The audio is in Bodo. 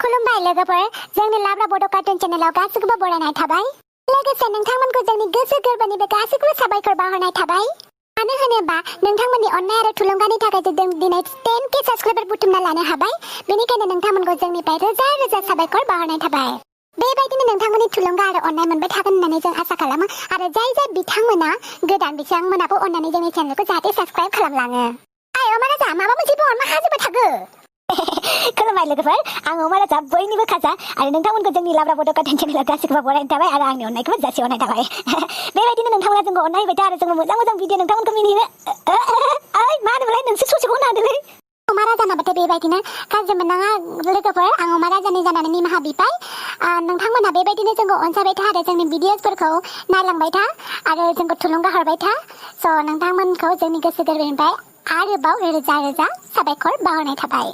खुलुमबाय लोगोफोर जोंनि लाब्रा बड' कार्टुन चेनेलाव गासिखौबो बरायनाय थाबाय लोगोसे नोंथांमोनखौ जोंनि गोसो गोरबोनिफ्राय गासिखौबो साबायखर बावहरनाय थाबाय मानो होनोबा नोंथांमोननि अननाय आरो थुलुंगानि थाखाय जों दिनै 10K साबस्क्राइबार बुथुमना लानो हाबाय बेनिखायनो नोंथांमोनखौ जोंनिफ्राय रोजा रोजा साबायखर बावहरनाय थाबाय बेबायदिनो नोंथांमोननि थुलुंगा आरो अननाय मोनबाय थागोन होननानै जों आसा खालामो आरो जाय बिथांमोना गोदान बिथांमोनाबो अननानै जोंनि चेनेलखौ जाहाथे साबस्क्राइब खालामलाङो आय अमा राजा माबा मोनसे बुंहर मा हाजोबो थागो खुलुमबाय लोगोफोर आं अमा राजा बयनिबो खाजा आरो नोंथांमोनखौ जोंनि लाब्रा बड' कार्टुन चेनेलाव गासिखौबो बरायनाय थाबाय आरो आंनि अननायखौबो जासिहरनाय थाबाय बेबायदिनो नोंथांमोना जोंखौ अननाय होबाय था आरो जोंबो मोजां मोजां भिडिअ नोंथांमोनखौ मिनिनो ओइ मा होनोमोनलाय नोंसो ससेखौ होनो हादोंलै अमा राजानाबाथाय बेबायदिनो गाज्रि मोननाङा लोगोफोर आं अमा राजानि जानानै निमाहा बिबाय नोंथांमोना बेबायदिनो जोंखौ अनसायबाय था आरो जोंनि भिडिअसफोरखौ नायलांबाय था आरो जोंखौ थुलुंगा हरबाय था स' नोंथांमोनखौ जोंनि गोसो गोरबोनिफ्राय आरोबाव रोजा रोजा साबायखर बावहरनाय थाबाय